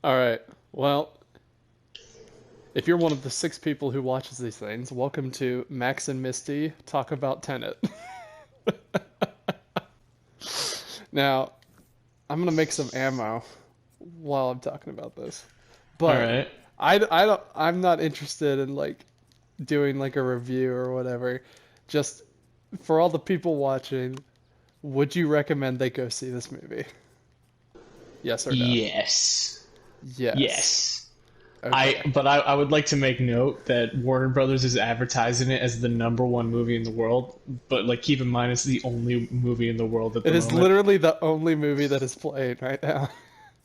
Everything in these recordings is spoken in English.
All right. Well, if you're one of the six people who watches these things, welcome to Max and Misty talk about Tenet. Now, I'm gonna make some ammo while I'm talking about this, All but right. I'm not interested in like doing like a review or whatever. Just for all the people watching, would you recommend they go see this movie? Yes or no? Yes. Yes. Yes. Okay. But I would like to make note that Warner Brothers is advertising it as the number one movie in the world, but like keep in mind it's the only movie in the world at It the is moment. literally the only movie that is playing right now.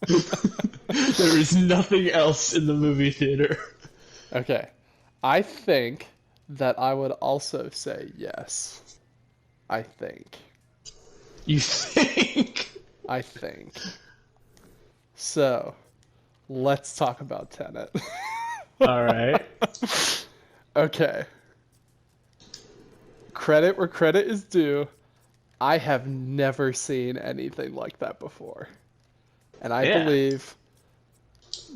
There is nothing else in the movie theater. Okay. I think that I would also say yes. I think. You think? I think. So, let's talk about Tenet. All right. Okay. Credit where credit is due. I have never seen anything like that before. And I Yeah. believe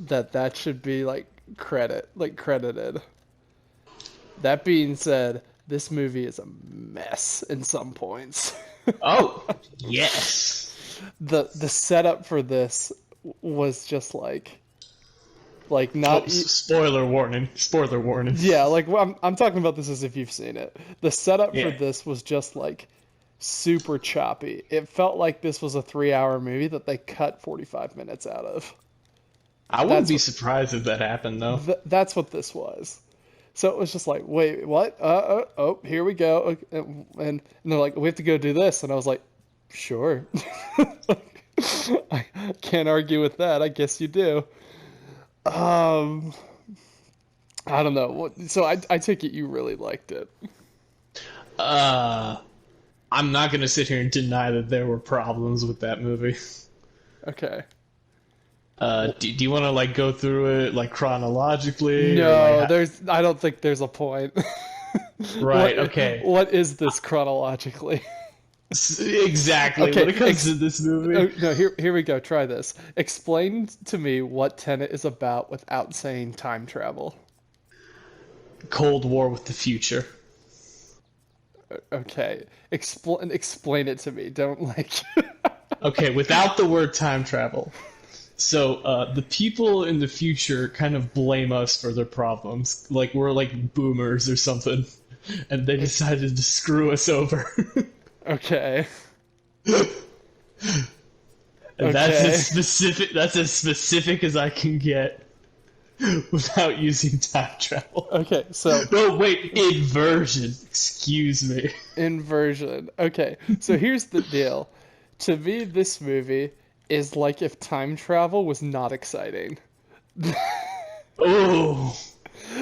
that that should be like credited. That being said, this movie is a mess in some points. Oh, yes. The setup for this was just like Oh, not spoiler warning. Spoiler warning. yeah, like well, I'm talking about this as if you've seen it. The setup for Yeah. this was just like super choppy. It felt like this was a 3 hour movie that they cut 45 minutes out of. I wouldn't That's be what surprised if that happened though. that's what this was. So it was just like, wait, what? Oh, here we go. And they're like, we have to go do this. And I was like, sure. I can't argue with that. I guess you do. Um, I don't know. So I take it you really liked it. Uh, I'm not gonna sit here and deny that there were problems with that movie. Okay. Do you want to like go through it like chronologically or like No, I don't think there's a point. right? What Okay, what is this chronologically? exactly. Okay, When it comes to this movie, oh, no, here we go. Try this. Explain to me what Tenet is about without saying time travel. Cold War with the future. Okay, explain it to me. Don't like. Okay, without the word time travel. So the people in the future kind of blame us for their problems, like we're like boomers or something, and they decided to screw us over. Okay, And that's as okay, specific. That's as specific as I can get without using time travel. okay. So No, wait, inversion. Excuse me. inversion. Okay, so here's the deal. To me, this movie is like if time travel was not exciting. Oh,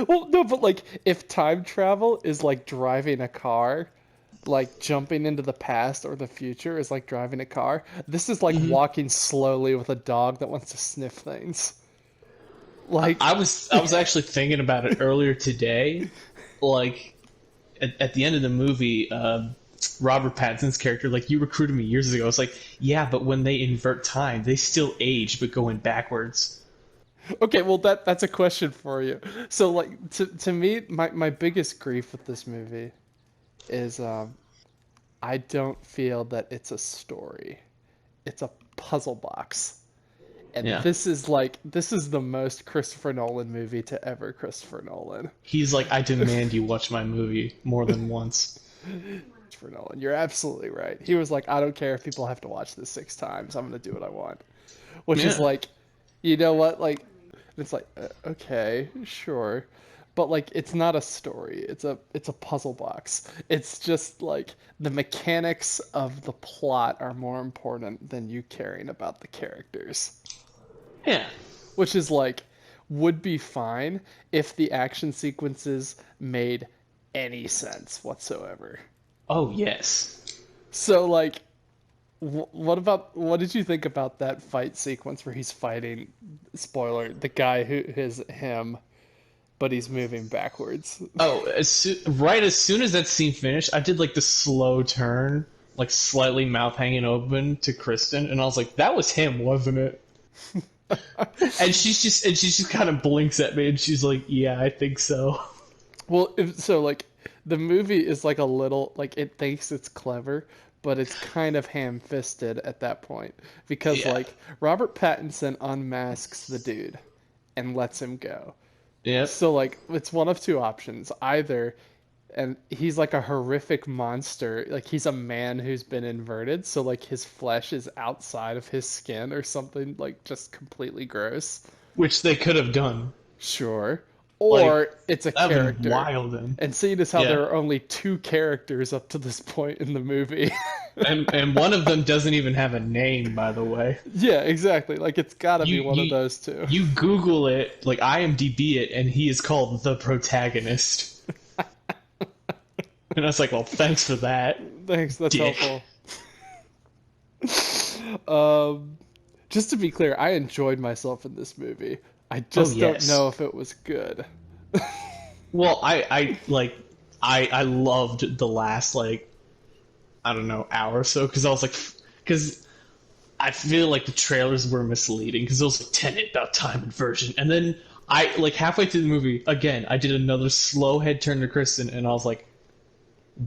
Well, no, but like if time travel is like driving a car, like jumping into the past or the future is like driving a car, this is like walking slowly with a dog that wants to sniff things. Like, I was actually thinking about it earlier today. Like at the end of the movie, Robert Pattinson's character, like you recruited me years ago. It's like, yeah, but when they invert time, they still age, but going backwards. okay, well that's a question for you. So like to me, my biggest grief with this movie is I don't feel that it's a story. It's a puzzle box. And Yeah. this is the most Christopher Nolan movie to ever Christopher Nolan. He's like, I demand you watch my movie more than once. Christopher Nolan, you're absolutely right. He was like, I don't care if people have to watch this 6 times. I'm gonna do what I want. Which is Yeah. like, you know what? Like, it's like, okay, sure, but like, it's not a story. It's a puzzle box. It's just like the mechanics of the plot are more important than you caring about the characters. Yeah. Which is like would be fine if the action sequences made any sense whatsoever. Oh, yes. So like what did you think about that fight sequence where he's fighting spoiler the guy who is him but he's moving backwards? Oh, right as soon as that scene finished, I did like the slow turn, like slightly mouth hanging open to Kristen, and I was like, that was him, wasn't it? And she's just kind of blinks at me and she's like, "Yeah, I think so." Well, so like the movie is like a little like it thinks it's clever, but it's kind of ham-fisted at that point because Yeah. like Robert Pattinson unmasks the dude and lets him go. Yep. So like it's one of two options. Either and he's like a horrific monster, like he's a man who's been inverted, so like his flesh is outside of his skin or something like just completely gross. Which they could have done. Sure. Like, Or it's a that'd been character. wild then. And seeing as how Yeah. there are only two characters up to this point in the movie. And one of them doesn't even have a name, by the way. Yeah, exactly. Like it's gotta You be one of you those two. you Google it, like IMDb it, and he is called the protagonist. And I was like, well, thanks for that, Thanks, that's dick. helpful. Um, just to be clear, I enjoyed myself in this movie. I Oh just don't yes. know if it was good. Well, I loved the last like I don't know hour or so because I was like because I feel like the trailers were misleading because it was like Tenet about time inversion, and then I like halfway through the movie again I did another slow head turn to Kristen and I was like,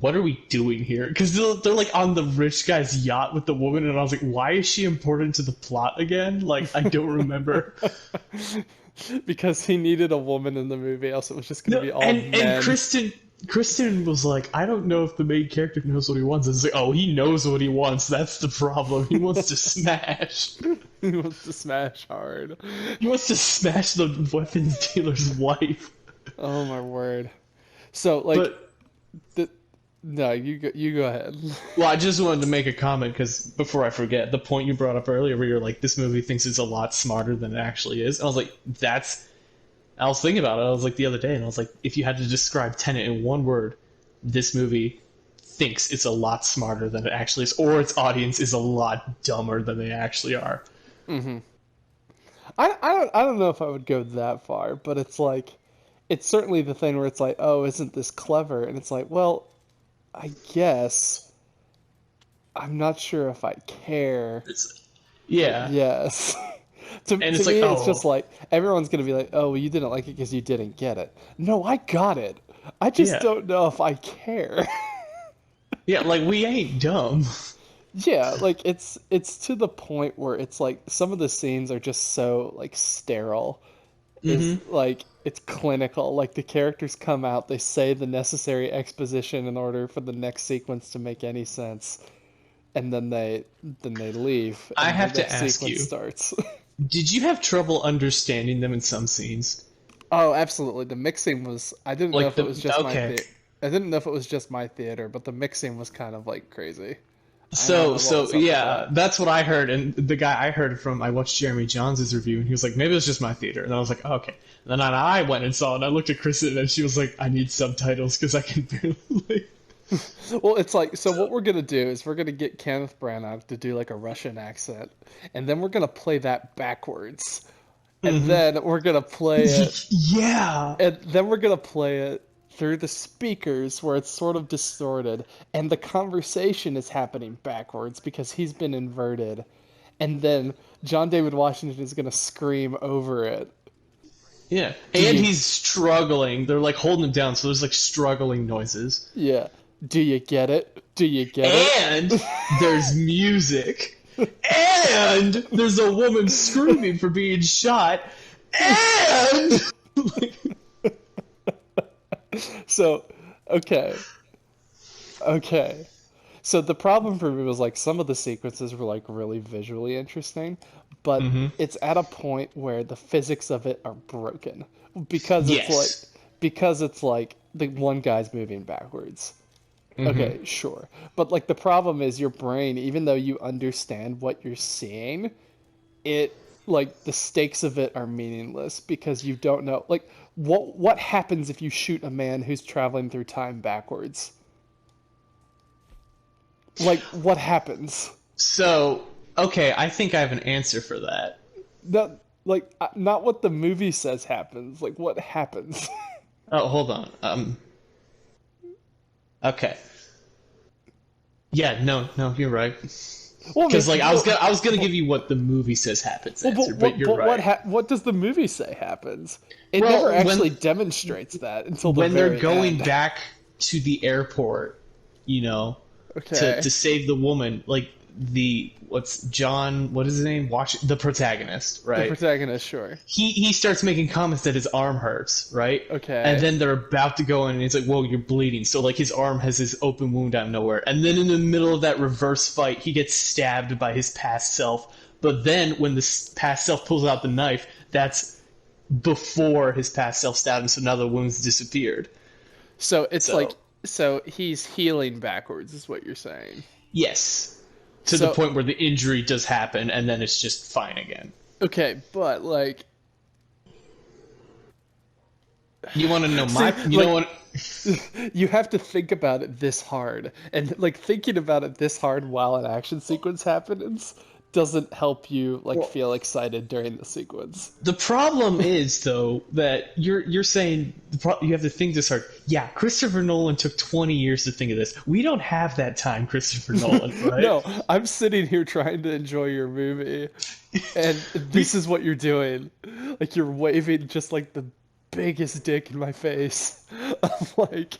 what are we doing here? Because they're like on the rich guy's yacht with the woman, and I was like, why is she important to the plot again? Like I don't remember. Because he needed a woman in the movie, else it was just gonna No, be all and men. Kristen was like, I don't know if the main character knows what he wants. It's like, oh, he knows what he wants. That's the problem. He wants to smash. He wants to smash hard. He wants to smash the weapons dealer's wife. Oh my word. So like But the no, you go ahead. well, I just wanted to make a comment because before I forget, the point you brought up earlier, where you're like, this movie thinks it's a lot smarter than it actually is. And I was like, that's. I was thinking about it. I was like the other day, and I was like, if you had to describe Tenet in one word, this movie thinks it's a lot smarter than it actually is, or its audience is a lot dumber than they actually are. I don't know if I would go that far, but it's like it's certainly the thing where it's like, oh, isn't this clever? And it's like, well, I guess I'm not sure if I care, It's, but yeah, yes. To and to it's like, me, it's just oh, like everyone's gonna be like, oh, well, you didn't like it because you didn't get it. No, I got it. I just yeah, don't know if I care. yeah. Like we ain't dumb. Yeah, like it's to the point where it's like some of the scenes are just so like sterile. Is Hmm. like it's clinical. Like the characters come out, they say the necessary exposition in order for the next sequence to make any sense, and then they leave I and the have to next ask sequence you, starts. did you have trouble understanding them in some scenes? Oh, absolutely. The mixing was I didn't know Like if it the was just my okay. I didn't know if it was just my theater, but the mixing was kind of like crazy. I don't So, know what so was up with yeah, that. that's what I heard. And the guy I heard from, I watched Jeremy Johns' review, and he was like, maybe it was just my theater. And I was like, oh, okay. And then I went and saw it, and I looked at Kristen, and she was like, I need subtitles because I can barely. Like... Well, it's like so what we're gonna do is we're gonna get Kenneth Branagh to do like a Russian accent, and then we're gonna play that backwards, and Mhm. then we're gonna play it, Yeah. and then we're gonna play it through the speakers where it's sort of distorted, and the conversation is happening backwards because he's been inverted, and then John David Washington is gonna scream over it. Yeah. Do And you? he's struggling. They're like holding him down, so there's like struggling noises. Yeah. Do you get it? Do you get And it? there's music. And there's a woman screaming for being shot. And So, okay. Okay. So the problem for me was like some of the sequences were like really visually interesting, but Mhm. it's at a point where the physics of it are broken because it's like Yes. the one guy's moving backwards. Hmm. Okay, sure. But like the problem is your brain, even though you understand what you're seeing, it like the stakes of it are meaningless because you don't know like what happens if you shoot a man who's traveling through time backwards? Like what happens? So, okay, I think I have an answer for that. Not like not what the movie says happens. Like what happens? Oh, hold on. Okay. Yeah, no, no, you're right. Well, Because like I was gonna give you what the movie says happens answer, but you're right. what does the movie say happens? It Well, never actually demonstrates that until the when they're very going end. back to the airport, you know, Okay. to save the woman, like what's John? What is his name? Watch the protagonist, The right? protagonist, sure. He starts making comments that his arm hurts, right? Okay. And then they're about to go in, and he's like, "Whoa, you're bleeding!" So like his arm has this open wound out of nowhere, and then in the middle of that reverse fight, he gets stabbed by his past self. But then when the past self pulls out the knife, that's before his past self stabbed him. So now the wound's disappeared. So it's So like so he's healing backwards, is what you're saying. yes, to the So point where the injury does happen, and then it's just fine again. okay, but like You want to know see, you know like what? you have to think about it this hard, and like thinking about it this hard while an action sequence happens doesn't help you like Well, feel excited during the sequence. the problem is though that you're saying you have to think this hard. Yeah, Christopher Nolan took 20 years to think of this. We don't have that time, Christopher Nolan, right? No, I'm sitting here trying to enjoy your movie, and this is what you're doing. Like you're waving just like the biggest dick in my face. I'm like,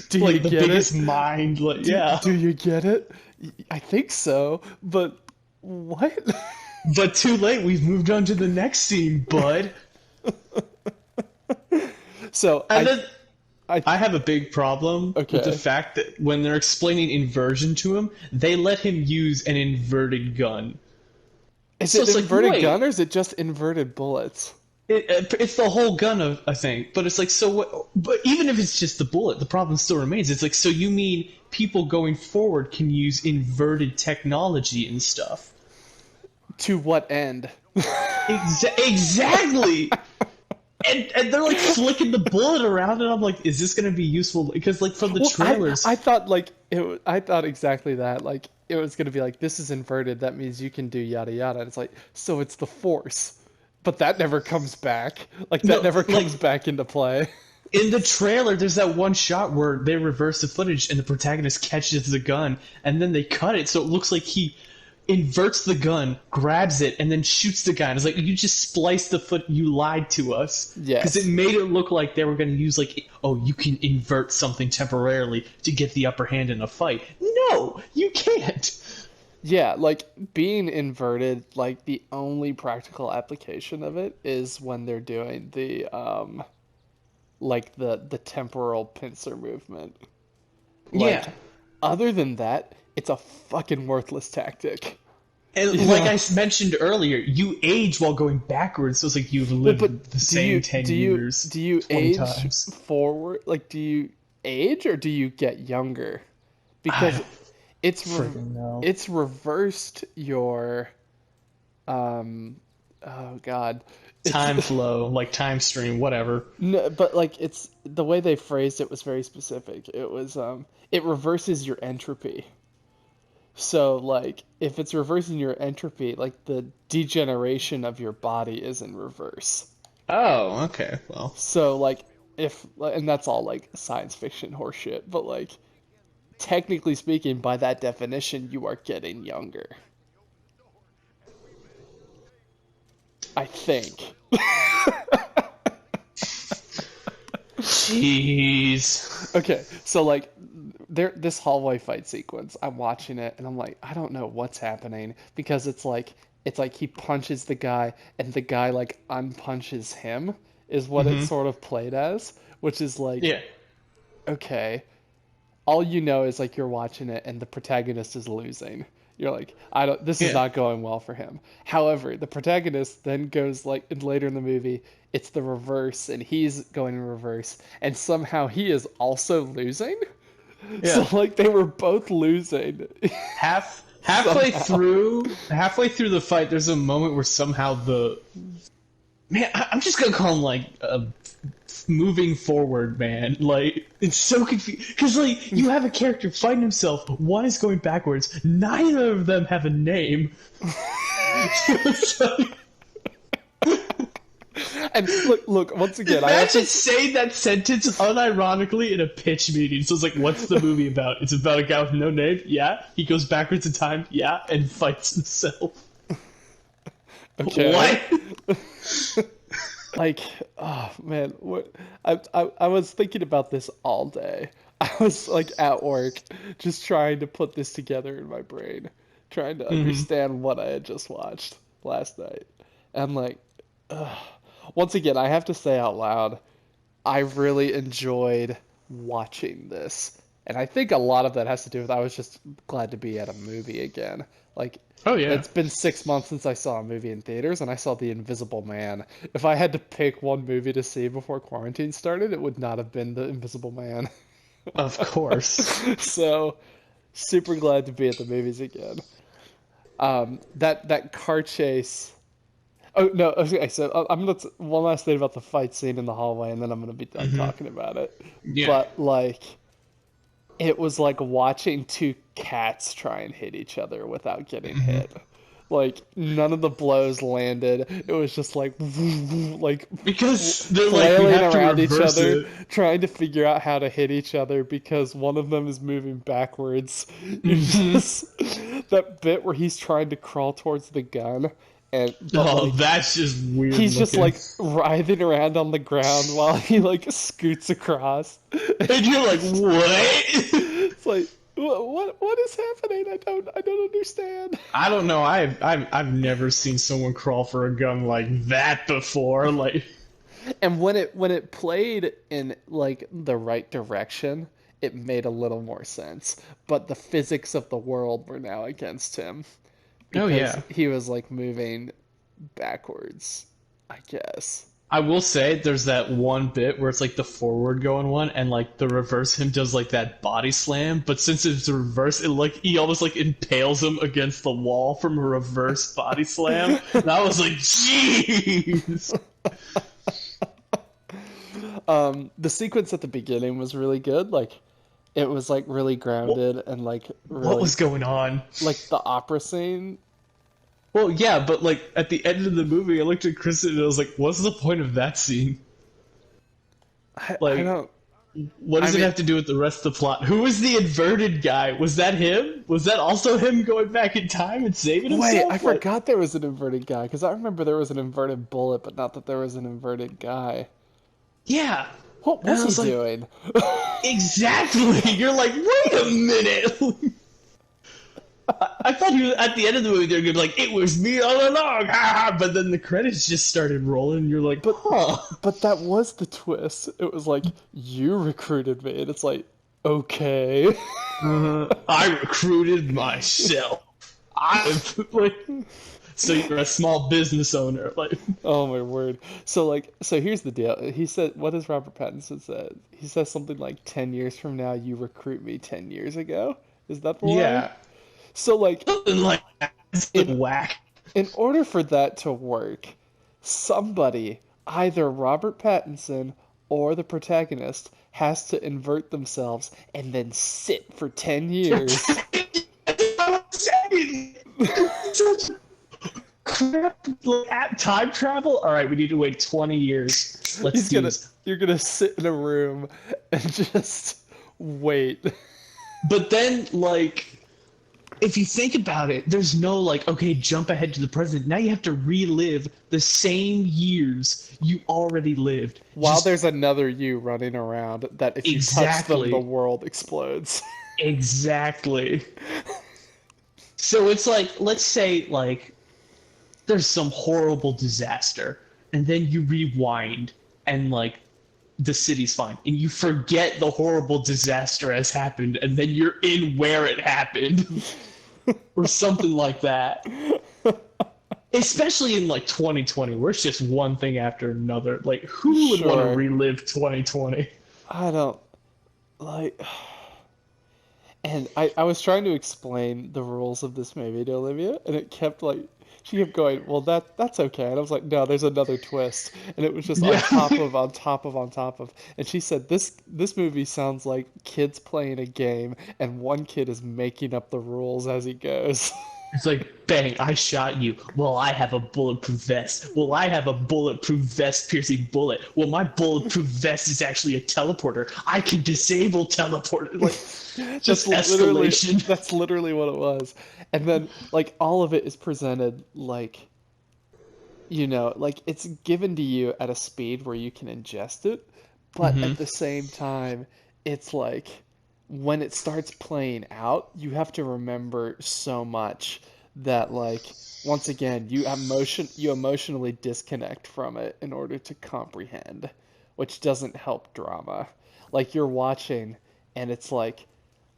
do you Like the get biggest it? mind, like yeah. Do you get it? I think so, but what? But too late. We've moved on to the next scene, bud. So And then I I have a big problem with the Okay. fact that when they're explaining inversion to him, they let him use an inverted gun. is So it it's like, inverted wait. gun or is it just inverted bullets? It's the whole gun, of, I think. But it's like, so what? But even if it's just the bullet, the problem still remains. It's like, so you mean people going forward can use inverted technology and stuff? To what end? Exactly. And they're like flicking the bullet around, and I'm like, is this going to be useful? Because like from the Well, trailers, I thought like I thought exactly that. Like it was gonna be like this is inverted. That means you can do yada yada. And it's like so it's the force, but that never comes back. Like that no, never like comes back into play. in the trailer, there's that one shot where they reverse the footage, and the protagonist catches the gun, and then they cut it so it looks like he inverts the gun, grabs it, and then shoots the guy. And it's like, you just spliced the foot. You lied to us. Because Yes. it made it look like they were going to use, like, oh, you can invert something temporarily to get the upper hand in a fight. No, you can't. Yeah, like being inverted, like the only practical application of it is when they're doing the like the temporal pincer movement. Like Yeah. other than that, it's a fucking worthless tactic. And You like know? I mentioned earlier, you age while going backwards, so it's like you've Well, lived the same 10 years do you 20 age times. forward? Like do you age or do you get younger? I Because don't it's friggin' know. it's reversed your oh god. It's Time flow, like time stream, whatever. no, but like it's the way they phrased it was very specific. It was it reverses your entropy. So like if it's reversing your entropy, like the degeneration of your body is in reverse. Oh, okay. Well, So like if and that's all like science fiction horseshit, but like technically speaking, by that definition, you are getting younger. I think. jeez. Okay, so like there this hallway fight sequence, I'm watching it and I'm like, I don't know what's happening because it's like he punches the guy and the guy like unpunches him is what it's Hmm. sort of played as, which is like, Yeah. okay, all you know is like you're watching it and the protagonist is losing. You're like, I don't this is Yeah. not going well for him. However, the protagonist then goes like and later in the movie, it's the reverse and he's going in reverse and somehow he is also losing. So Yeah. like they were both losing somehow. Halfway through the fight, there's a moment where somehow the man, I'm just gonna call him like moving forward, man. Like it's so confusing because like you have a character fighting himself. One is going backwards. Neither of them have a name. It's like- And look, once again, I have Imagine to. saying that sentence unironically in a pitch meeting. So it's like, what's the movie about? It's about a guy with no name. Yeah. He goes backwards in time. Yeah. And fights himself. Okay. What? Like, oh man, what? I was thinking about this all day. I was like at work, just trying to put this together in my brain, trying to Hmm. understand what I had just watched last night. And like, once again, I have to say out loud, I really enjoyed watching this. And I think a lot of that has to do with I was just glad to be at a movie again. Like, Oh, yeah. it's been 6 months since I saw a movie in theaters, and I saw The Invisible Man. If I had to pick one movie to see before quarantine started, it would not have been The Invisible Man. Of course. So, super glad to be at the movies again. That car chase. Oh no, okay, so I'm gonna one last thing about the fight scene in the hallway, and then I'm gonna be done Hmm. talking about it. Yeah. But like, it was like watching two cats try and hit each other without getting Hmm. hit. Like none of the blows landed. It was just like like Because they're like, we flailing have to around each reverse other, it. trying to figure out how to hit each other because one of them is moving backwards. You Hmm. just that bit where he's trying to crawl towards the gun, and but Oh, like that's just weird he's just looking. like writhing around on the ground while he like scoots across. And you're like, what? It's like what is happening? I don't understand. I don't know. I've never seen someone crawl for a gun like that before. Like, And when it played in like the right direction, it made a little more sense. But the physics of the world were now against him oh because yeah. he was like moving backwards, I guess. I will say there's that one bit where it's like the forward going one and like the reverse him does like that body slam, but since it's the reverse, it like he almost like impales him against the wall from a reverse body slam. And I was like, jeez. The sequence at the beginning was really good. Like it was like really What, grounded and like what really was going on? like the opera scene. Well, yeah, but like at the end of the movie, I looked at Kristen and I was like, what's the point of that scene? I Like, don't. what I does it mean, have to do with the rest of the plot? Who was the inverted guy? Was that him? Was that also him going back in time and saving wait, I himself? Like, forgot there was an inverted guy because I remember there was an inverted bullet, but not that there was an inverted guy. yeah. What And was I he was like, doing? exactly. You're like, wait a minute. I thought he was at the end of the movie. They're gonna be like, it was me all along. But then the credits just started rolling. And you're like, But huh. but that was the twist. It was like you recruited me, and it's like okay. I recruited myself. I like, so you're a small business owner, like. Oh my word. So here's the deal. He said, what does Robert Pattinson say? He says something like 10 years from now you recruit me 10 years ago. Is that the line? Yeah, So like something like that. It's like in whack. in order for that to work, somebody, either Robert Pattinson or the protagonist, has to invert themselves and then sit for 10 years. I'm saying. Such crap. At time travel. All right, we need to wait 20 years. Let's He's do gonna this. you're gonna sit in a room and just wait. But then, like, if you think about it, there's no like, okay, jump ahead to the present. Now you have to relive the same years you already lived. While Just there's another you running around that if you touch them the exactly, world explodes. exactly. So it's like, let's say like there's some horrible disaster, and then you rewind, and like the city's fine, and you forget the horrible disaster has happened, and then you're in where it happened, or something like that. Especially in like 2020, where it's just one thing after another. Like, who would want to Sure. relive 2020? I don't like and I was trying to explain the rules of this movie to Olivia and it kept like she kept going, well that's okay. And I was like, no, there's another twist. And it was just on Yeah. top of on top of on top of. And she said this movie sounds like kids playing a game and one kid is making up the rules as he goes. It's like, bang, I shot you. Well, I have a bulletproof vest. Well, I have a bulletproof vest piercing bullet. Well, my bulletproof vest is actually a teleporter. I can disable teleporter. Like, That's just literally escalation. that's literally what it was. And then like all of it is presented like like it's given to you at a speed where you can ingest it, but Hmm. at the same time, it's like when it starts playing out, you have to remember so much that like once again, you emotionally disconnect from it in order to comprehend, which doesn't help drama. Like you're watching and it's like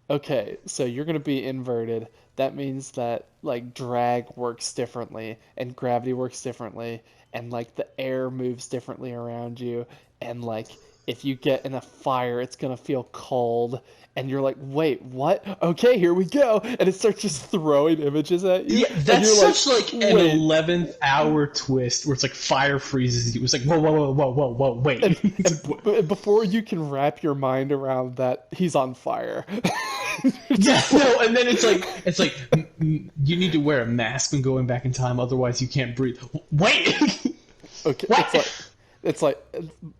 okay, so you're going to be inverted. That means that like drag works differently and gravity works differently and like the air moves differently around you and like if you get in a fire, it's going to feel cold and you're like, "Wait, what? Okay, here we go." And it starts just throwing images at you Yeah, and that's you're like, such like an "Wait." 11th hour twist where it's like fire freezes you. It's like, whoa, whoa, whoa, whoa, whoa, whoa, wait. And It's like, what? before you can wrap your mind around that, he's on fire. Yeah, no, and then it's like you need to wear a mask when going back in time, otherwise you can't breathe. Wait, Okay, it's what? like it's like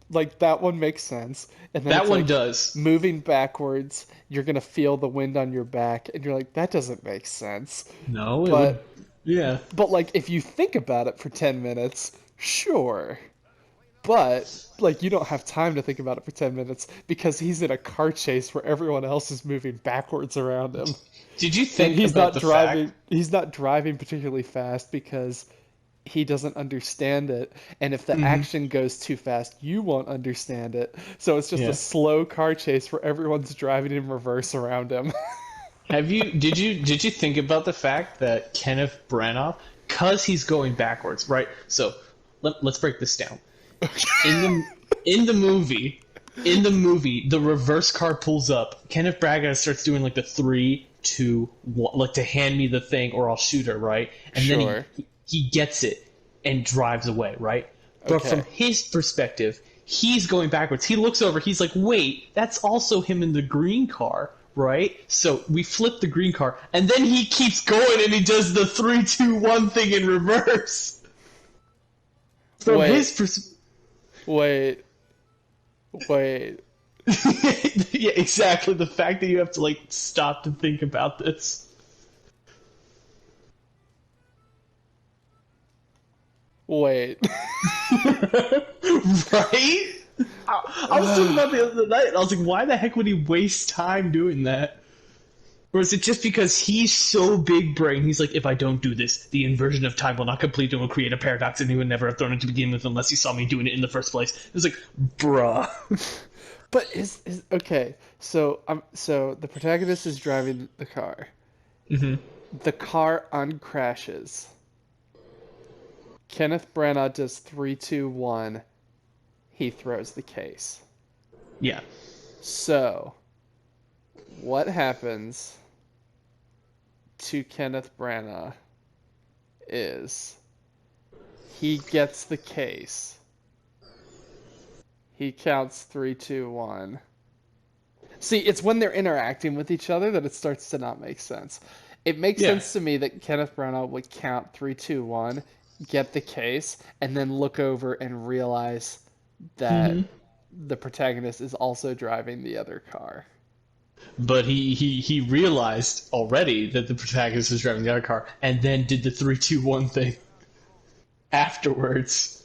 like that one makes sense, and then That it's one like does. moving backwards, you're gonna feel the wind on your back, and you're like, that doesn't make sense. No, it would. But Yeah. like if you think about it for 10 minutes, sure. But like you don't have time to think about it for 10 minutes because he's in a car chase where everyone else is moving backwards around him. Did you And think about the fact? he's not driving particularly fast because he doesn't understand it, and if the Hmm. action goes too fast, you won't understand it. So it's just a Yeah. slow car chase where everyone's driving in reverse around him. Did you think about the fact that Kenneth Branagh, cause he's going backwards, right? So let's break this down. In the in the movie, the reverse car pulls up. Kenneth Branagh starts doing like the 3, 2, 1, like to hand me the thing or I'll shoot her, right? And then Sure. he gets it and drives away, right? But from Okay. his perspective, he's going backwards. He looks over. He's like, wait, that's also him in the green car, right? So we flip the green car, and then he keeps going and he does the 3, 2, 1 thing in reverse. From his Wait. perspective. Wait. Wait. Yeah, exactly. The fact that you have to like stop to think about this, Wait. right? I was thinking about the other night. And I was like, why the heck would he waste time doing that? Or is it just because he's so big brain? He's like, if I don't do this, the inversion of time will not complete and will create a paradox, and he would never have thrown it to begin with unless he saw me doing it in the first place. It was like, bruh. But is okay. So the protagonist is driving the car. Hmm. The car uncrashes. Kenneth Branagh does 3, 2, 1. He throws the case. Yeah. So, what happens to Kenneth Branagh is he gets the case. He counts 3, 2, 1. See, it's when they're interacting with each other that it starts to not make sense. It makes Yeah. sense to me that Kenneth Branagh would count 3, 2, 1, get the case, and then look over and realize that Hmm. the protagonist is also driving the other car. But he realized already that the protagonist was driving the other car, and then did the 3, 2, 1 thing afterwards.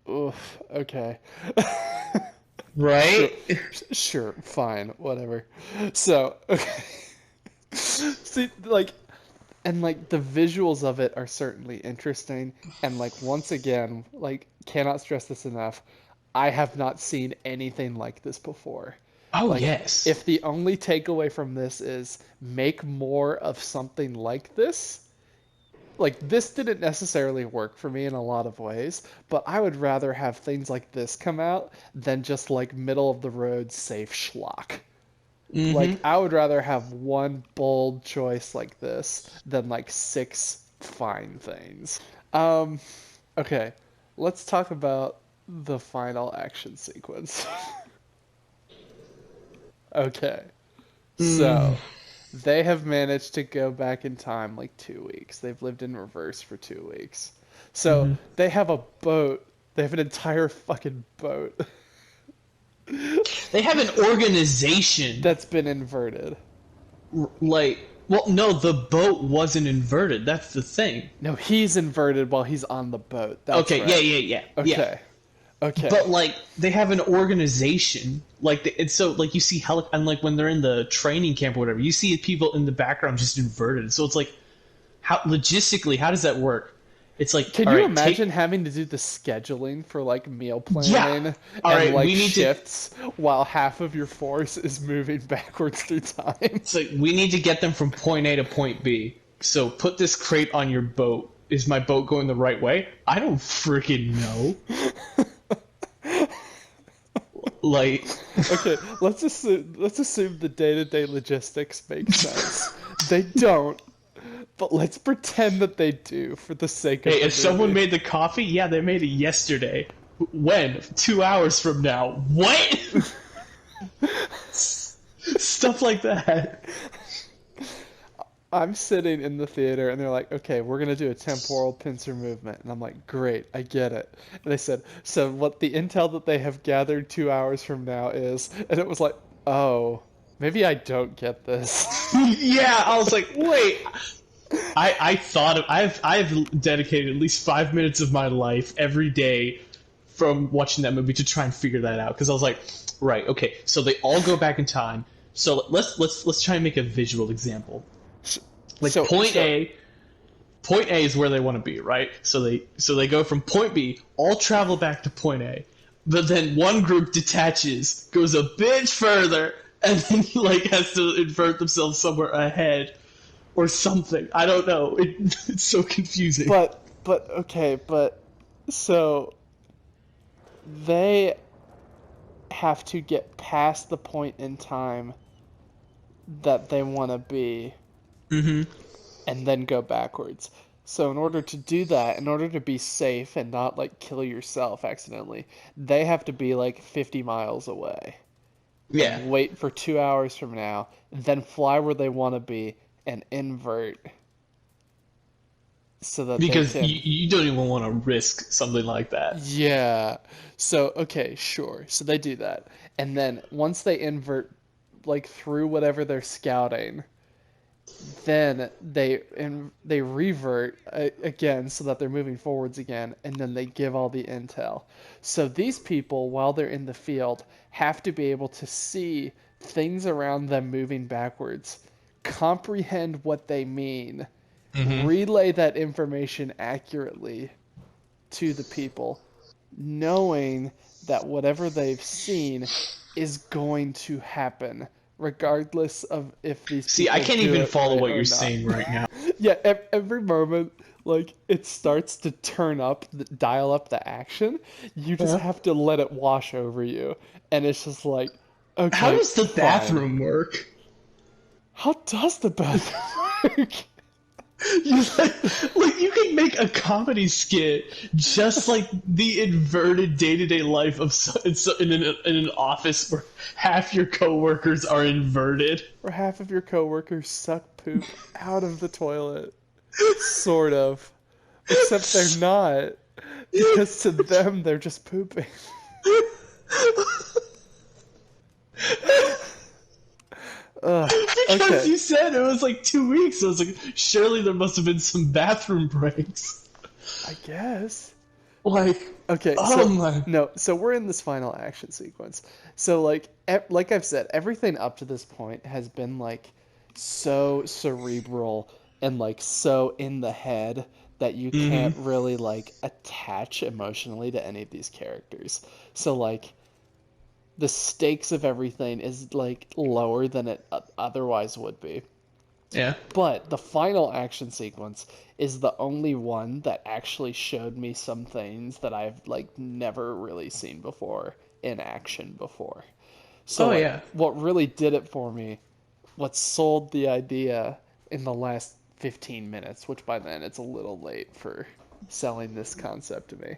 Oof, okay. Sure, Right? sure, fine, whatever. So, okay. See, like, and like the visuals of it are certainly interesting, and like once again, like cannot stress this enough, I have not seen anything like this before. Oh Like, yes. if the only takeaway from this is make more of something like this didn't necessarily work for me in a lot of ways, but I would rather have things like this come out than just like middle of the road safe schlock. Hmm. Like I would rather have one bold choice like this than like six fine things. Um, okay, let's talk about the final action sequence. Okay, Mm. so They have managed to go back in time like 2 weeks. They've lived in reverse for 2 weeks. So Hmm. they have a boat. They have an entire fucking boat They have an organization. that's been inverted. Like, well, no, the boat wasn't inverted. That's the thing. No, he's inverted while he's on the boat. That's Okay, yeah, right. yeah, yeah, yeah. Okay. Okay. But like, they have an organization. Like, it's so like you see and like when they're in the training camp or whatever, you see people in the background just inverted. So it's like, how logistically, how does that work? It's like, Can all you right, imagine having to do the scheduling for like meal yeah, planning all and right, like we need to. shifts while half of your force is moving backwards through time? It's like we need to get them from point A to point B. So put this crate on your boat. Is my boat going the right way? I don't freaking know. Like, Okay, let's assume the day-to-day logistics make sense. They don't, but let's pretend that they do for the sake of hey, the if someone movie. made the coffee, yeah, they made it yesterday. When? 2 hours from now. What? Stuff like that. I'm sitting in the theater and they're like, okay, we're gonna do a temporal pincer movement. And I'm like, great, I get it. And they said, so what the intel that they have gathered 2 hours from now is, and it was like, oh, maybe I don't get this. Yeah, I was like, wait. I thought of I've dedicated at least 5 minutes of my life every day from watching that movie to try and figure that out because I was like, right, okay, so they all go back in time. So let's try and make a visual example. Like So, so point A is where they want to be, right? So they go from point B, all travel back to point A, but then one group detaches, goes a bit further, and then like has to invert themselves somewhere ahead or something. I don't know. It's so confusing. but so they have to get past the point in time that they want to be Mm-hmm. and then go backwards. So in order to do that, in order to be safe and not like kill yourself accidentally, they have to be like 50 miles away Yeah, and wait for 2 hours from now, then fly where they want to be and invert so that they because can. you don't even want to risk something like that. Yeah. So, okay, sure. So they do that. And then once they invert like through whatever they're scouting, then they revert again so that they're moving forwards again, and then they give all the intel. So these people, while they're in the field, have to be able to see things around them moving backwards, comprehend what they mean, Mm-hmm. relay that information accurately to the people, knowing that whatever they've seen is going to happen, regardless of if these See, I people can't do even it follow right what or you're not. saying right now. Yeah, every moment, like, it starts to turn up, dial up the action, you just Yeah. have to let it wash over you. And it's just like, How okay, does the fine. bathroom work? How does the bathroom work? You like you can make a comedy skit just like the inverted day-to-day life of in an office where half your coworkers are inverted. Or half of your coworkers suck poop out of the toilet. Sort of. Except they're not. Because to them, they're just pooping. Ugh. Because Okay. you said it was like 2 weeks, I was like, surely there must have been some bathroom breaks. I guess. Like, Okay, oh so my. no, so we're in this final action sequence. So like I've said, everything up to this point has been like so cerebral and like so in the head that you Mm-hmm. can't really like attach emotionally to any of these characters. So like the stakes of everything is like lower than it otherwise would be. Yeah. But the final action sequence is the only one that actually showed me some things that I've like never really seen before in action before. So Oh like yeah. what really did it for me, what sold the idea in the last 15 minutes, which by then it's a little late for selling this concept to me.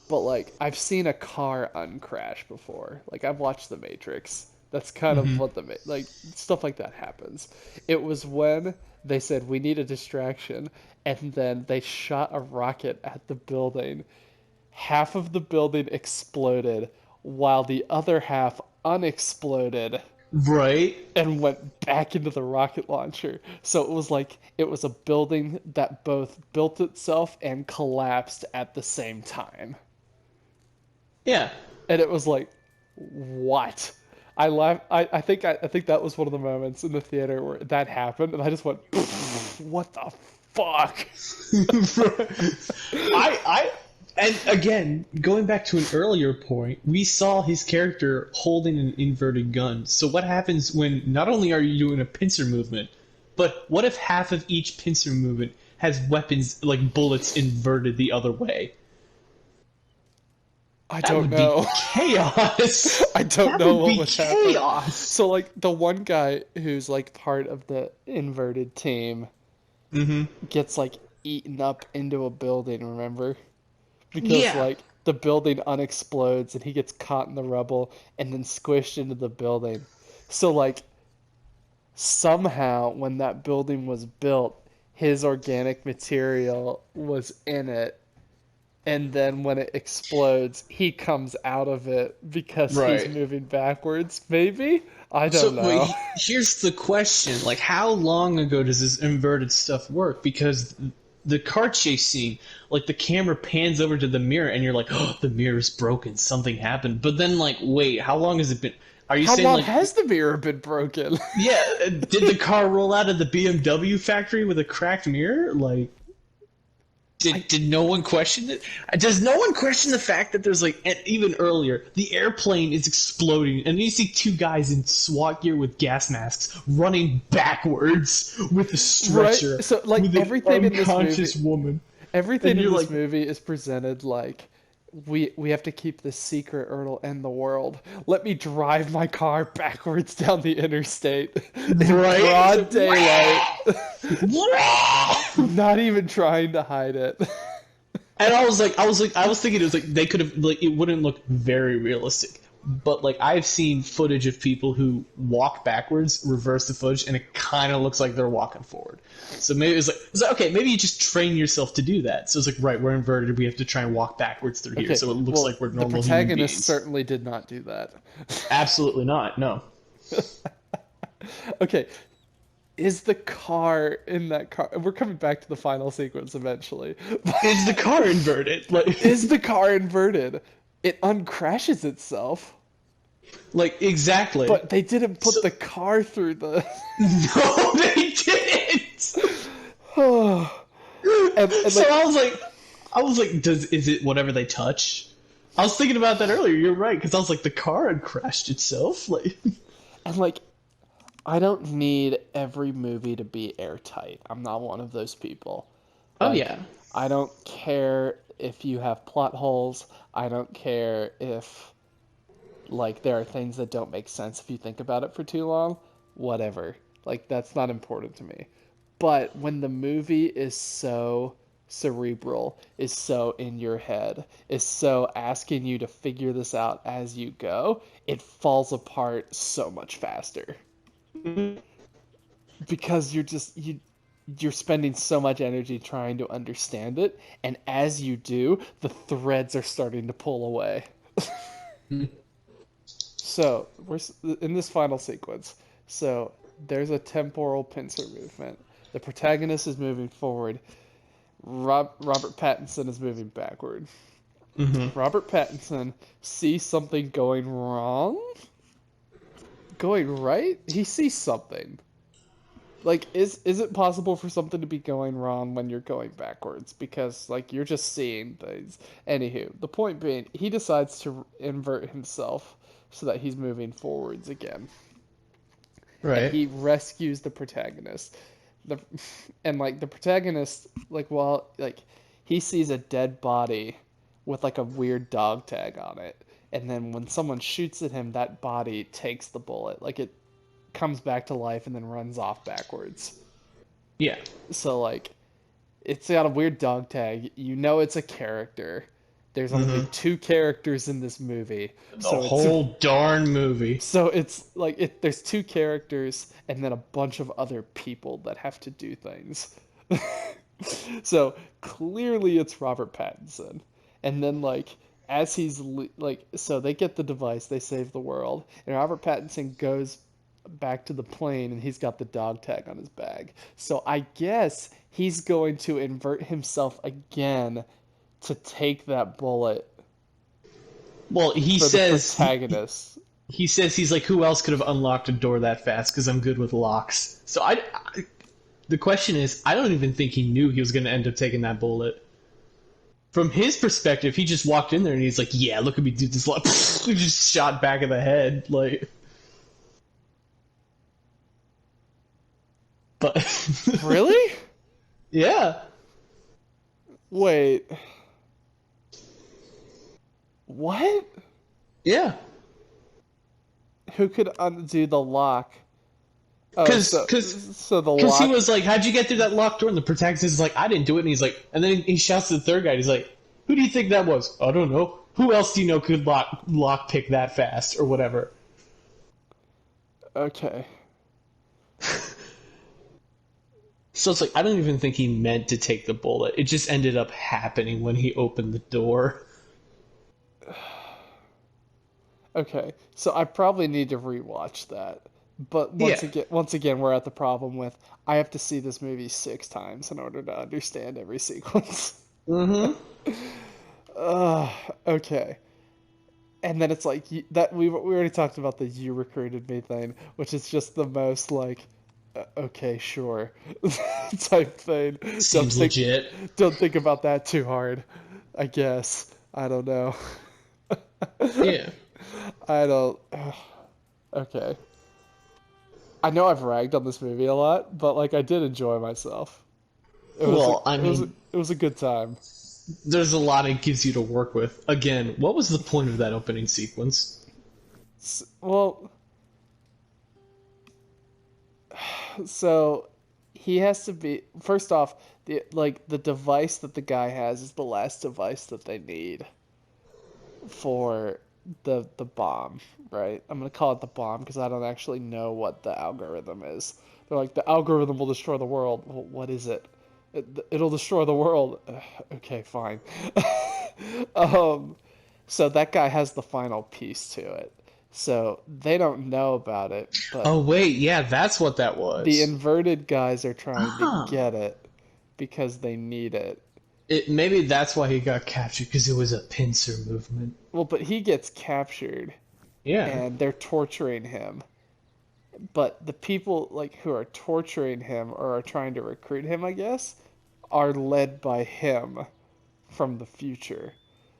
But like I've seen a car uncrash before. Like I've watched The Matrix That's kind of Hmm. what like stuff like that happens. It was when they said we need a distraction, and then they shot a rocket at the building. Half of the building exploded, while the other half unexploded Right? and went back into the rocket launcher. So it was like it was a building that both built itself and collapsed at the same time. Yeah. And it was like, what? I laughed. I think that was one of the moments in the theater where that happened, and I just went, what the fuck? I and again, going back to an earlier point, we saw his character holding an inverted gun. So what happens when not only are you doing a pincer movement, but what if half of each pincer movement has weapons like bullets inverted the other way? I That don't would be know. chaos. I don't That know would what be would happen. chaos. So like the one guy who's like part of the inverted team Mm-hmm. gets like eaten up into a building, remember? Because Yeah. like the building unexplodes and he gets caught in the rubble and then squished into the building. So like somehow when that building was built, his organic material was in it, and then when it explodes, he comes out of it because he's Right. moving backwards, maybe? I don't So wait, know. here's the question: like, how long ago does this inverted stuff work? Because the car chase scene, like, the camera pans over to the mirror, and you're like, "Oh, the mirror's broken. Something happened." But then, like, wait, how long has it been? Are you How saying long like, has the mirror been broken? yeah, did the car roll out of the BMW factory with a cracked mirror? Like, I did no one question it? Does no one question the fact that there's like even earlier the airplane is exploding and you see two guys in SWAT gear with gas masks running backwards with a right? stretcher So like with an unconscious woman, everything and in you're this like, movie is presented like we have to keep this secret or it'll end the world. Let me drive my car backwards down the interstate in right? It's broad like, daylight, wow! not even trying to hide it. And I was thinking it was like they could have like it wouldn't look very realistic. But like I've seen footage of people who walk backwards, reverse the footage, and it kind of looks like they're walking forward. So maybe it's like okay, maybe you just train yourself to do that. So it's like right, we're inverted, we have to try and walk backwards through here, Okay, so it looks well, like we're the normal human protagonist beings. certainly did not do that. Absolutely not. No. Okay, is the car in that car? We're coming back to the final sequence eventually. Is the car inverted? Like, Is the car inverted? It uncrashes itself, like exactly. but they didn't So put the car through the. no, they didn't. And So like I was like, does is it whatever they touch? I was thinking about that earlier. You're right because I was like, the car had crashed itself. Like, and like I don't need every movie to be airtight. I'm not one of those people. oh Like yeah, I don't care if you have plot holes. I don't care if like there are things that don't make sense if you think about it for too long. Whatever. Like that's not important to me. But when the movie is so cerebral, is so in your head, is so asking you to figure this out as you go, it falls apart so much faster because you're spending so much energy trying to understand it, and as you do, the threads are starting to pull away. So we're in this final sequence. So there's a temporal pincer movement. The protagonist is moving forward. Robert Pattinson is moving backward. mm-hmm. Robert Pattinson sees something going wrong, going right. He sees something. Like, is it possible for something to be going wrong when you're going backwards? Because like you're just seeing things. Anywho, the point being, he decides to invert himself so that he's moving forwards again, and Right. he rescues the protagonist. The and like the protagonist, like while like he sees a dead body with like a weird dog tag on it, and then when someone shoots at him, that body takes the bullet. Like it comes back to life and then runs off backwards. Yeah. So like it's got a weird dog tag. You know it's a character. there's only two characters in this movie, The so it's whole darn movie. so it's like there's two characters and then a bunch of other people that have to do things. So clearly it's Robert Pattinson. And then like as like so they get the device, they save the world, and Robert Pattinson goes back to the plane and he's got the dog tag on his bag. So I guess he's going to invert himself again to take that bullet Well, he for the says protagonist. he says he's like, who else could have unlocked a door that fast? Because I'm good with locks. So the question is, I don't even think he knew he was going to end up taking that bullet. From his perspective, he just walked in there and he's like, "Yeah, look at me do this." Like, he just shot back of the head, like. But Really? yeah, Wait. What? yeah. Who could undo the lock? Oh, Because so the he lock. was like, "How'd you get through that locked door?" And the protagonist is like, "I didn't do it." And he's like, and then he shouts to the third guy. He's like, "Who do you think that was?" "I don't know." "Who else do you know could lock pick that fast or whatever?" Okay. So it's like, I don't even think he meant to take the bullet. It just ended up happening when he opened the door. Okay. So I probably need to rewatch that. But Yeah. once again, we're at the problem with I have to see this movie 6 times in order to understand every sequence. Mm-hmm. Okay. And then it's like that we already talked about the "you recruited me" thing, which is just the most like, okay, sure, type thing. Seems legit. Don't think about that too hard. I guess I don't know. Yeah. I don't. Okay. I know I've ragged on this movie a lot, but like I did enjoy myself. Well, I mean, it was a good time. there's a lot it gives you to work with. Again, what was the point of that opening sequence? Well, so he has to be first off the device that the guy has is the last device that they need for the bomb, right? I'm gonna call it the bomb because I don't actually know what the algorithm is. They're like the algorithm will destroy the world. Well, what is it? It'll destroy the world. Okay, fine. So that guy has the final piece to it. So they don't know about it, but Oh wait, yeah, that's what that the was. inverted guys are trying to Ah. get it because they need it. Maybe that's why he got captured, because it was a pincer movement. Well, but he gets captured Yeah. and they're torturing him. But the people like who are torturing him or are trying to recruit him, I guess, are led by him from the future.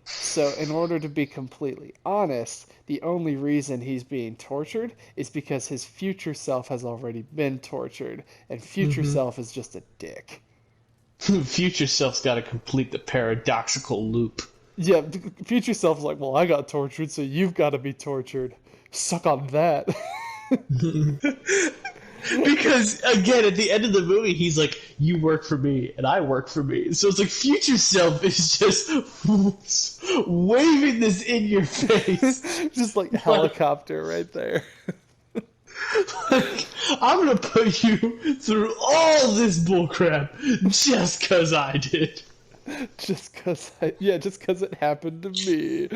So, in order to be completely honest, the only reason he's being tortured is because his future self has already been tortured, and future Mm-hmm. self is just a dick. Future self's got to complete the paradoxical loop. Yeah, future self is like, well, I got tortured, so you've got to be tortured. Suck on that. Because again, at the end of the movie, he's like, "You work for me, and I work for me." So it's like future self is just waving this in your face. Just like helicopter right there. Like, I'm gonna put you through all this bullcrap just cause I did. Just cause just cause it happened to me.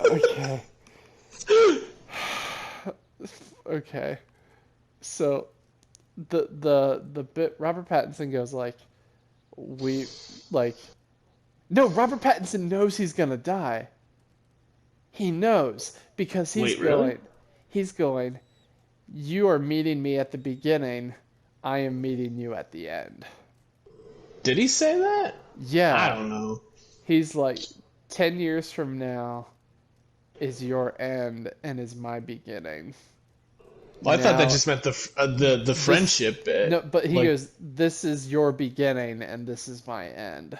Okay. Okay. So the bit Robert Pattinson goes like we like no, Robert Pattinson knows he's gonna die. He knows because Wait, really? he's going, you are meeting me at the beginning, I am meeting you at the end. Did he say that? I Yeah. don't know. He's like 10 years from now is your end and is my beginning. Well, I thought that Now, just meant the friendship bit. no, but he like, goes, this is your beginning and this is my end.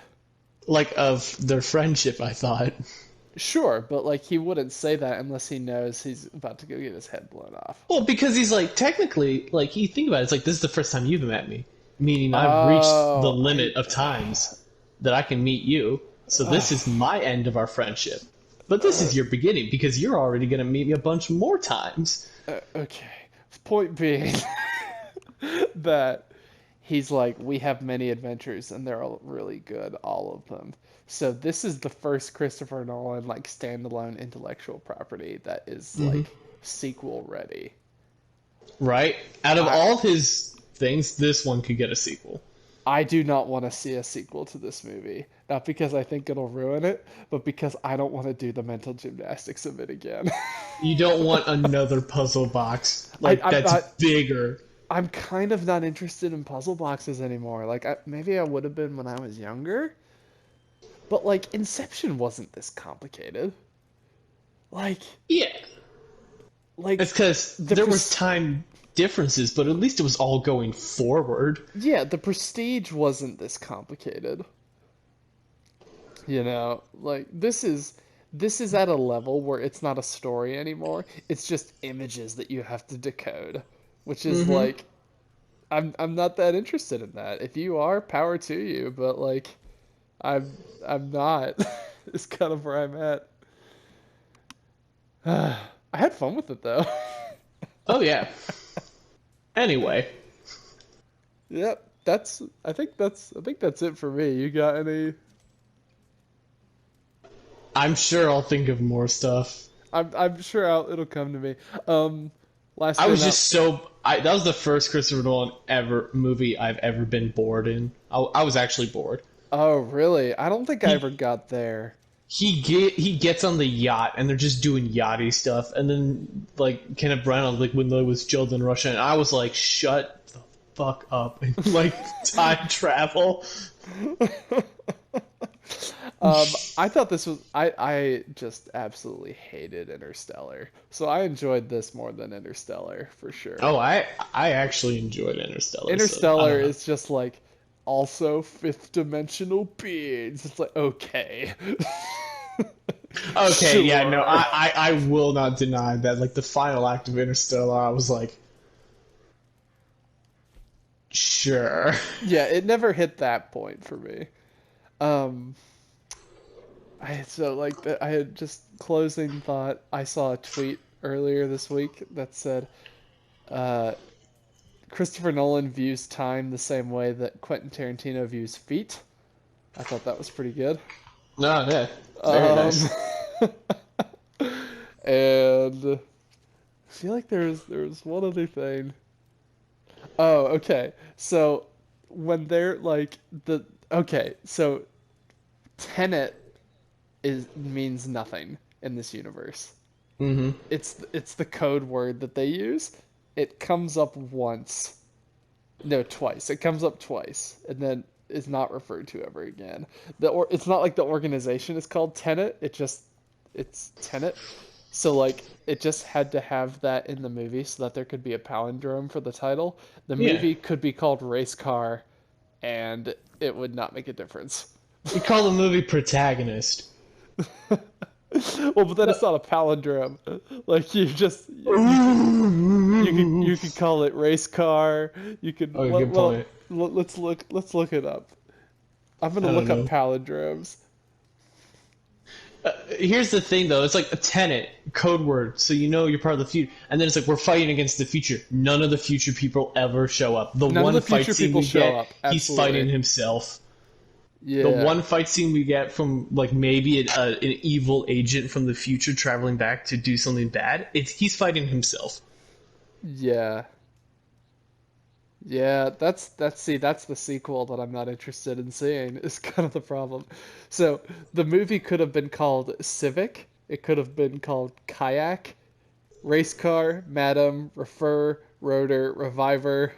like of their friendship. I thought. Sure, but like he wouldn't say that unless he knows he's about to go get his head blown off. Well, because he's like technically, like you think about it, it's like this is the first time you've met me, meaning I've reached the Oh, limit of times that I can meet you. So this is my end of our friendship. But this is your beginning because you're already going to meet me a bunch more times. Okay. Point being that he's like, we have many adventures and they're all really good, all of them. So this is the first Christopher Nolan like standalone intellectual property that is Hmm. like sequel ready. Right? Out of I all his things, this one could get a sequel. I do not want to see a sequel to this movie. Not because I think it'll ruin it, but because I don't want to do the mental gymnastics of it again. You don't want another puzzle box I, like I'm that's not. bigger. I'm kind of not interested in puzzle boxes anymore. Like, maybe I would have been when I was younger, but like Inception wasn't this complicated. Like, Yeah. like It's because the there was pres- time differences, but at least it was all going forward. yeah, the Prestige wasn't this complicated. You know, like this is at a level where it's not a story anymore. It's just images that you have to decode, which is Hmm. like I'm not that interested in that. If you are, power to you, but like I'm not. It's kind of where I'm at. I had fun with it though. Oh, yeah. Anyway, Yep, I think that's it for me. You got any? I'm sure I'll think of more stuff. I'm sure it'll come to me. Um, last I thing was out. just that was the first Christopher Nolan ever movie I've ever been bored in. I was actually bored. Oh, really? I don't think I He ever got there. he gets on the yacht and they're just doing yachty stuff, and then like Kenneth Branagh like when there was jailed in Russia, and I was like, shut the fuck up and like time travel. I thought this was I just absolutely hated Interstellar. So I enjoyed this more than Interstellar for sure. Oh, I actually enjoyed Interstellar, so I Interstellar don't know. is just like also fifth dimensional beings. It's like okay. Okay, yeah, no, Sure. I will not deny that. Like the final act of Interstellar, I was like, sure. Yeah, it never hit that point for me. Um I had just closing thought. I saw a tweet earlier this week that said uh Christopher Nolan views time the same way that Quentin Tarantino views feet. I thought that was pretty good. No, yeah, very Um, nice. and I feel like there's one other thing. Oh, okay. So when they're like the okay, so Tenet is means nothing in this universe. Hmm. It's the code word that they use. It comes up once. No, twice. It comes up twice, and then is not referred to ever again. It's not like the organization is called Tenet. It's Tenet. So like it just had to have that in the movie so that there could be a palindrome for the title. The Yeah, movie could be called Race Car, and it would not make a difference. you call the movie Protagonist. Well, but then No. it's not a palindrome. Like you could call it Race Car. You could Oh, good point. let's look it up. I'm gonna I don't look up know. palindromes. Here's the thing, though. It's like a tenet code word, so you know you're part of the future. And then it's like we're fighting against the future. None of the future people ever show up. The None of one the fight future scene people we show get, up. he's Absolutely. fighting himself. The Yeah. one fight scene we get from like maybe an evil agent from the future traveling back to do something bad, he's fighting himself. Yeah. Yeah, that's the sequel that I'm not interested in seeing is kind of the problem. So, the movie could have been called Civic, it could have been called Kayak, Race Car, Madam, Refer, Rotor, Reviver.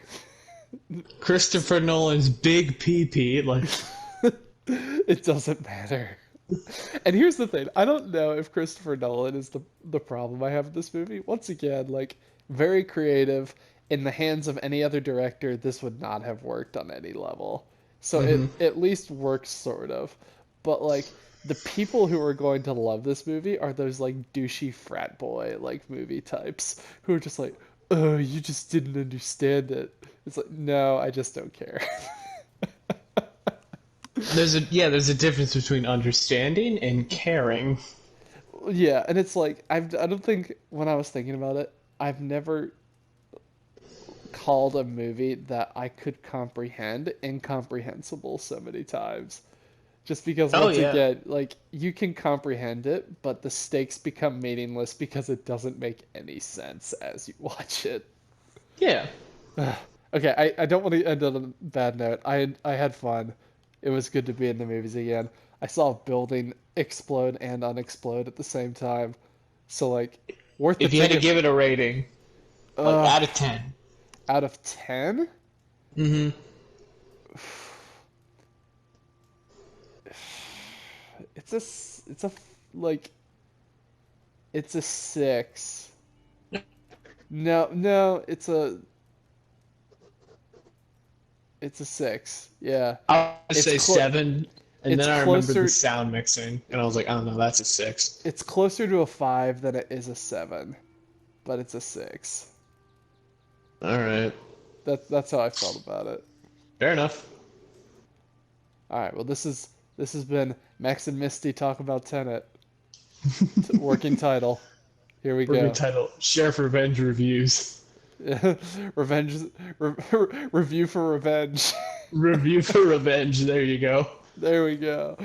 Christopher Nolan's big PP, like It doesn't matter. And here's the thing, I don't know if Christopher Nolan is the problem I have with this movie. Once again, like very creative. In the hands of any other director, this would not have worked on any level. So it hmm. at least works sort of. But like the people who are going to love this movie are those like douchey frat boy like movie types who are just like, "Oh, you just didn't understand it." It's like, "No, I just don't care." there's a difference between understanding and caring. Yeah, and it's like I don't think when I was thinking about it, I've never called a movie that I could comprehend incomprehensible so many times. Just because Oh once yeah. again, like you can comprehend it, but the stakes become meaningless because it doesn't make any sense as you watch it. Yeah. Okay, I don't want to end on a bad note. I had fun. It was good to be in the movies again. I saw a building explode and unexplode at the same time. So like worth the If you had to ticket. give it a rating, like Uh out of 10. out of 10? Mm-hmm. It's a like it's a 6. No, it's a 6. Yeah. I would It's say clo 7, and it's then I remembered the closer sound mixing, and I was like, I don't know, that's a 6. it's closer to a 5 than it is a 7, but it's a 6. All right. That's how I felt about it. Fair enough. All right, well this has been Max and Misty talk about Tenet. Working title. Here we Working go. title: Sheriff Revenge Reviews. Revenge re review for revenge. Review for Revenge. There you go. There we go.